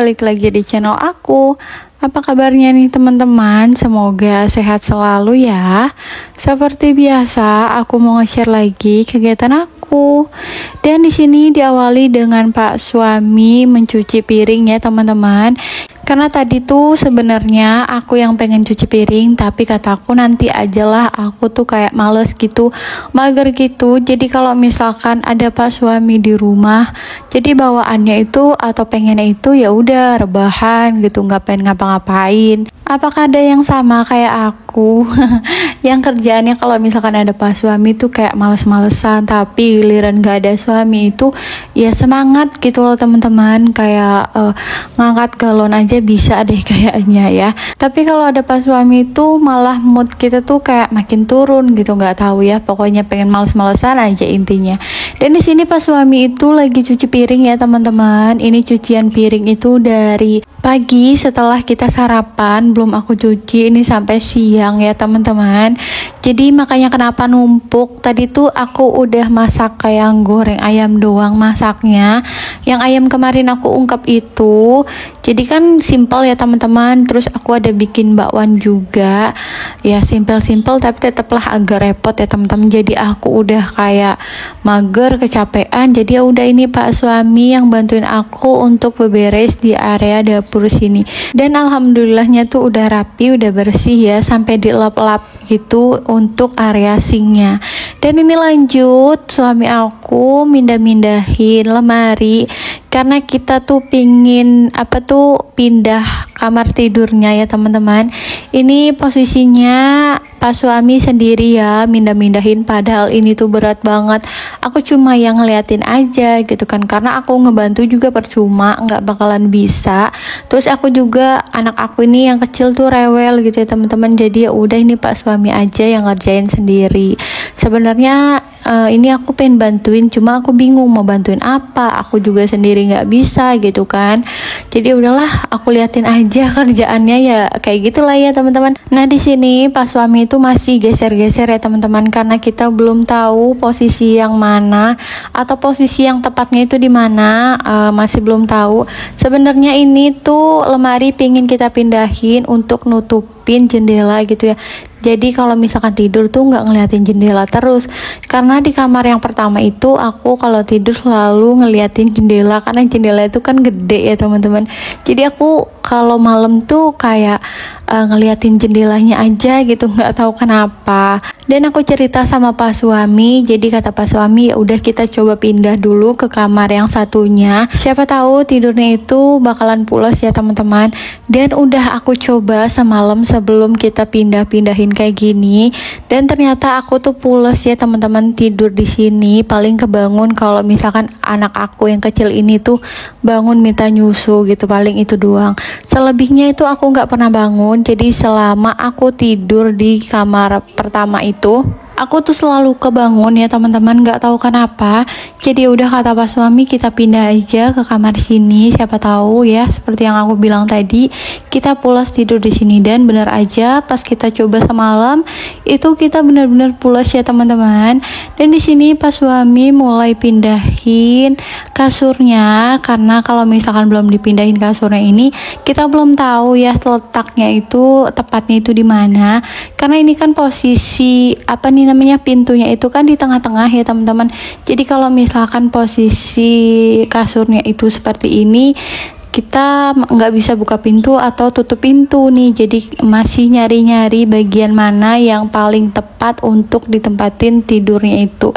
balik lagi di channel aku. Apa kabarnya nih teman-teman? Semoga sehat selalu ya. Seperti biasa, aku mau nge-share lagi kegiatan aku. Dan di sini diawali dengan Pak suami mencuci piring ya teman-teman. Karena tadi tuh sebenarnya aku yang pengen cuci piring, tapi kataku nanti aja lah, aku tuh kayak males gitu, mager gitu. Jadi kalau misalkan ada Pak suami di rumah, jadi bawaannya itu atau pengennya itu ya udah rebahan gitu, nggak pengen ngapa-ngapain. Apakah ada yang sama kayak aku? Yang kerjaannya kalau misalkan ada Pak suami tuh kayak males-malesan, tapi giliran gak ada suami itu ya semangat gitu loh teman-teman, kayak ngangkat galon aja bisa deh kayaknya ya. Tapi kalau ada Pak suami itu malah mood kita tuh kayak makin turun gitu, nggak tahu ya, pokoknya pengen males-malesan aja intinya. Dan di sini Pak suami itu lagi cuci piring ya teman-teman. Ini cucian piring itu dari pagi setelah kita sarapan, belum aku cuci ini sampai siang ya teman-teman. Jadi makanya kenapa numpuk. Tadi tuh aku udah masak kayak goreng ayam doang masaknya. Yang ayam kemarin aku ungkep itu, jadi kan simple ya teman-teman. Terus aku ada bikin bakwan juga, ya simple-simple tapi tetaplah agak repot ya teman-teman. Jadi aku udah kayak mager, kecapean. Jadi ya udah, ini Pak suami yang bantuin aku untuk beberes di area dapur sini. Dan alhamdulillahnya tuh udah rapi, udah bersih ya, sampai dilap-lap gitu untuk area sinknya. Dan ini lanjut suami aku mindah-mindahin lemari karena kita tuh pingin pindah kamar tidurnya ya teman-teman. Ini posisinya Pak suami sendiri ya mindah-mindahin, padahal ini tuh berat banget. Aku cuma yang ngeliatin aja gitu kan, karena aku ngebantu juga percuma, nggak bakalan bisa. Terus aku juga, anak aku ini yang kecil tuh rewel gitu ya teman-teman. Jadi ya udah, ini Pak suami aja yang ngerjain sendiri. Sebenarnya ini aku pengen bantuin, cuma aku bingung mau bantuin apa. Aku juga sendiri nggak bisa gitu kan. Jadi udahlah, aku liatin aja kerjaannya ya, kayak gitulah ya teman-teman. Nah di sini Pak suami itu masih geser-geser ya teman-teman, karena kita belum tahu posisi yang mana atau posisi yang tepatnya itu di mana, masih belum tahu. Sebenarnya ini tuh lemari pingin kita pindahin untuk nutupin jendela gitu ya. Jadi kalau misalkan tidur tuh nggak ngeliatin jendela terus, karena di kamar yang pertama itu aku kalau tidur selalu ngeliatin jendela, karena jendela itu kan gede ya teman-teman. Jadi aku kalau malam tuh kayak ngeliatin jendelanya aja gitu, nggak tahu kenapa. Dan aku cerita sama Pak suami, jadi kata Pak suami ya udah kita coba pindah dulu ke kamar yang satunya, siapa tahu tidurnya itu bakalan pulas ya teman-teman. Dan udah aku coba semalam sebelum kita pindahin kayak gini, dan ternyata aku tuh pulas ya teman-teman tidur di sini. Paling kebangun kalau misalkan anak aku yang kecil ini tuh bangun minta nyusu gitu, paling itu doang. Selebihnya itu aku nggak pernah bangun. Jadi selama aku tidur di kamar pertama itu, aku tuh selalu kebangun ya teman-teman, nggak tahu kenapa. Jadi udah kata Pak suami kita pindah aja ke kamar sini, siapa tahu ya seperti yang aku bilang tadi kita pulas tidur di sini. Dan bener aja pas kita coba semalam itu kita bener-bener pulas ya teman-teman. Dan di sini Pak suami mulai pindahin kasurnya, karena kalau misalkan belum dipindahin kasurnya ini kita belum tahu ya letaknya itu tepatnya itu di mana. Karena ini kan posisi pintunya itu kan di tengah-tengah ya teman-teman. Jadi kalau misalkan posisi kasurnya itu seperti ini, kita nggak bisa buka pintu atau tutup pintu nih. Jadi masih nyari-nyari bagian mana yang paling tepat untuk ditempatin tidurnya itu,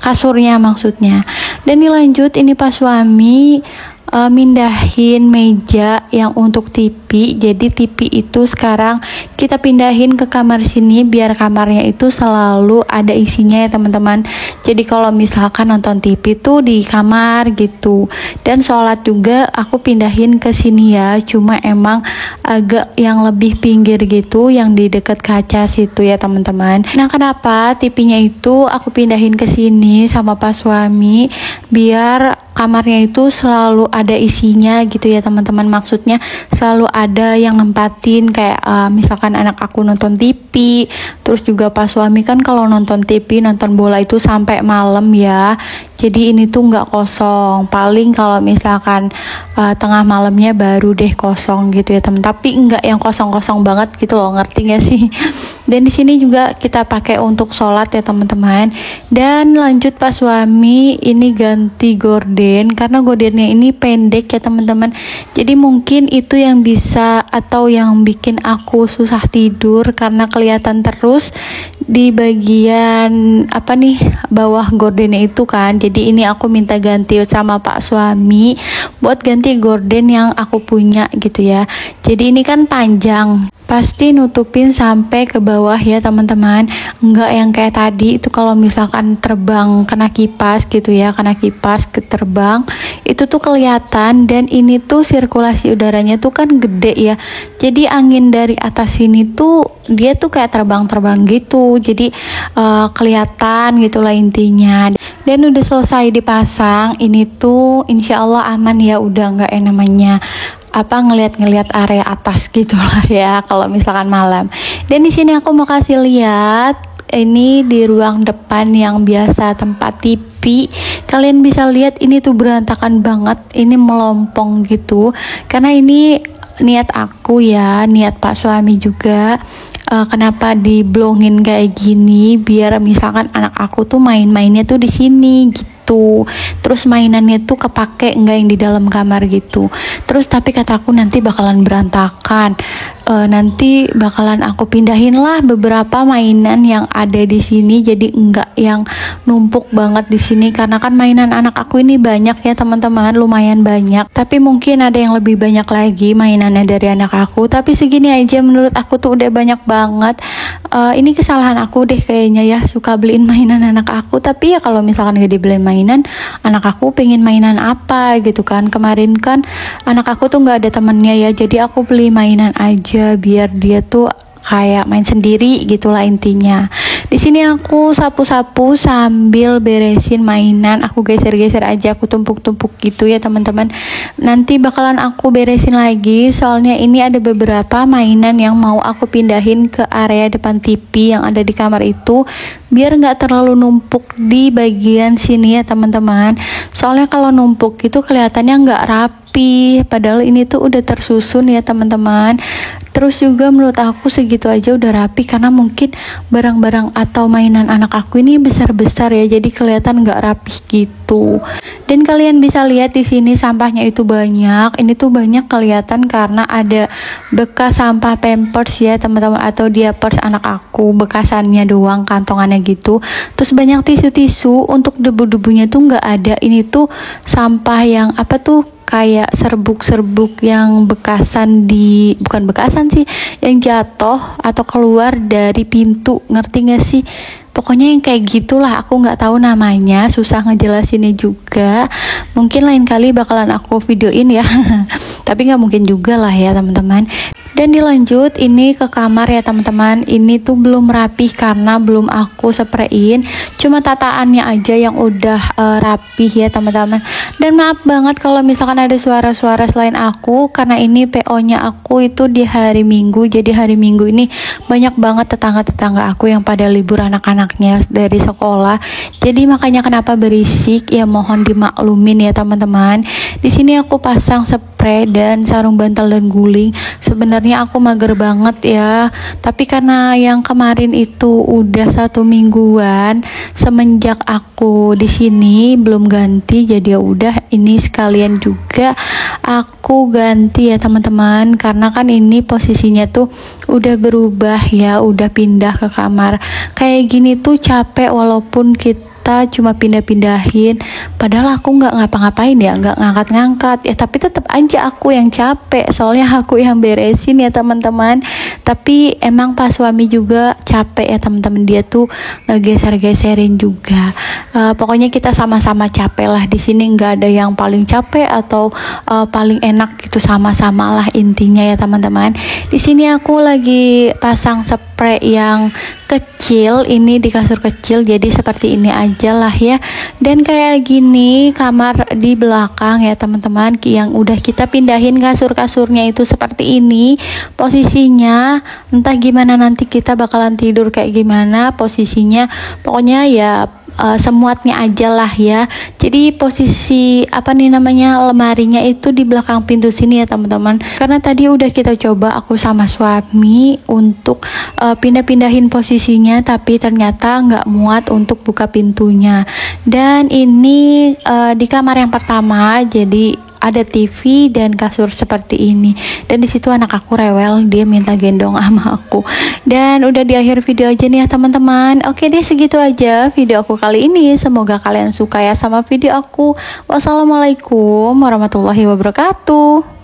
kasurnya maksudnya. Dan dilanjut, ini Pak suami mindahin meja yang untuk TV. Jadi TV itu sekarang kita pindahin ke kamar sini biar kamarnya itu selalu ada isinya ya teman-teman. Jadi kalau misalkan nonton TV tuh di kamar gitu. Dan sholat juga aku pindahin ke sini ya, cuma emang agak yang lebih pinggir gitu, yang di dekat kaca situ ya teman-teman. Nah kenapa TV-nya itu aku pindahin ke sini sama Pak suami, biar kamarnya itu selalu ada isinya gitu ya teman-teman. Maksudnya selalu ada yang nempatin kayak misalkan anak aku nonton TV, terus juga pas suami kan kalau nonton TV nonton bola itu sampai malam ya. Jadi ini tuh nggak kosong, paling kalau misalkan tengah malamnya baru deh kosong gitu ya teman. Tapi nggak yang kosong-kosong banget gitu loh, ngerti nggak sih? Dan di sini juga kita pakai untuk sholat ya teman-teman. Dan lanjut pas suami ini ganti gorden karena gordennya ini pendek ya teman-teman. Jadi mungkin itu yang bisa atau yang bikin aku susah tidur karena kelihatan terus di bagian apa nih bawah gordennya itu kan. Jadi ini aku minta ganti sama pak suami buat ganti gorden yang aku punya gitu ya. Jadi ini kan panjang, pasti nutupin sampai ke bawah ya teman-teman, enggak yang kayak tadi itu kalau misalkan terbang kena kipas gitu ya, kena kipas ke terbang itu tuh kelihatan. Dan ini tuh sirkulasi udaranya tuh kan gede ya, jadi angin dari atas sini tuh dia tuh kayak terbang-terbang gitu, jadi kelihatan gitulah intinya. Dan udah selesai dipasang, ini tuh insya Allah aman ya, udah nggak yang namanya ngeliat-ngeliat area atas gitulah ya kalau misalkan malam. Dan di sini aku mau kasih lihat ini di ruang depan yang biasa tempat TV. Kalian bisa lihat ini tuh berantakan banget, ini melompong gitu. Karena ini niat aku ya, niat pak suami juga. Kenapa diblongin kayak gini biar misalkan anak aku tuh main-mainnya tuh di sini gitu. Terus mainannya tuh kepake enggak yang di dalam kamar gitu. Terus tapi kataku nanti bakalan berantakan. Nanti bakalan aku pindahin lah beberapa mainan yang ada di sini jadi enggak yang numpuk banget di sini karena kan mainan anak aku ini banyak ya teman-teman, lumayan banyak. Tapi mungkin ada yang lebih banyak lagi mainannya dari anak aku. Tapi segini aja menurut aku tuh udah banyak banget. Ini kesalahan aku deh kayaknya ya, suka beliin mainan anak aku. Tapi ya kalau misalkan gak dibeliin mainan, anak aku pengen mainan apa gitu kan. Kemarin kan anak aku tuh nggak ada temennya ya, jadi aku beli mainan aja biar dia tuh kayak main sendiri gitulah intinya. Di sini aku sapu-sapu sambil beresin mainan, aku geser-geser aja, aku tumpuk-tumpuk gitu ya teman-teman. Nanti bakalan aku beresin lagi soalnya ini ada beberapa mainan yang mau aku pindahin ke area depan TV yang ada di kamar itu biar nggak terlalu numpuk di bagian sini ya teman-teman. Soalnya kalau numpuk itu kelihatannya nggak rapi, padahal ini tuh udah tersusun ya teman-teman. Terus juga menurut aku segitu aja udah rapi karena mungkin barang-barang atau mainan anak aku ini besar-besar ya, jadi kelihatan nggak rapi gitu. Dan kalian bisa lihat di sini sampahnya itu banyak. Ini tuh banyak kelihatan karena ada bekas sampah Pampers ya teman-teman, atau diapers anak aku, bekasannya doang, kantongannya gitu. Terus banyak tisu-tisu, untuk debu-debunya tuh nggak ada. Ini tuh sampah yang apa tuh kayak serbuk-serbuk yang bekasan bukan bekasan sih, yang jatuh atau keluar dari pintu, ngerti gak sih? Pokoknya yang kayak gitulah, aku nggak tahu namanya, susah ngejelasinnya juga. Mungkin lain kali bakalan aku videoin ya. Tapi nggak mungkin juga lah ya teman-teman. Dan dilanjut ini ke kamar ya teman-teman. Ini tuh belum rapih karena belum aku sprayin, cuma tataannya aja yang udah rapih ya teman-teman. Dan maaf banget kalau misalkan ada suara-suara selain aku, karena ini PO-nya aku itu di hari Minggu. Jadi hari Minggu ini banyak banget tetangga-tetangga aku yang pada libur anak-anaknya dari sekolah. Jadi makanya kenapa berisik ya, mohon dimaklumin ya teman-teman. Di sini aku pasang spray dan sarung bantal dan guling. Sebenarnya aku mager banget ya, tapi karena yang kemarin itu udah 1 mingguan semenjak aku di sini belum ganti, jadi ya udah ini sekalian juga aku ganti ya teman-teman. Karena kan ini posisinya tuh udah berubah ya, udah pindah ke kamar kayak gini tuh capek, walaupun kita cuma pindah-pindahin, padahal aku nggak ngapa-ngapain ya, nggak ngangkat-ngangkat ya, tapi tetap aja aku yang capek, soalnya aku yang beresin ya teman-teman. Tapi emang pas suami juga capek ya teman-teman, dia tuh ngegeser-geserin juga. Pokoknya kita sama-sama capek lah di sini, nggak ada yang paling capek atau paling enak gitu, sama-sama lah intinya ya teman-teman. Di sini aku lagi pasang spray yang kecil, ini di kasur kecil, jadi seperti ini aja lah ya. Dan kayak gini kamar di belakang ya teman-teman, yang udah kita pindahin kasur-kasurnya itu seperti ini posisinya. Entah gimana nanti kita bakalan tidur kayak gimana posisinya, pokoknya ya semuatnya aja lah ya. Jadi posisi lemarinya itu di belakang pintu sini ya teman-teman, karena tadi udah kita coba aku sama suami untuk pindah-pindahin posisinya, tapi ternyata nggak muat untuk buka pintunya. Dan ini di kamar yang pertama, jadi ada TV dan kasur seperti ini. Dan di situ anak aku rewel, dia minta gendong sama aku. Dan udah di akhir video aja nih ya teman-teman. Oke deh, segitu aja video aku kali ini. Semoga kalian suka ya sama video aku. Wassalamualaikum warahmatullahi wabarakatuh.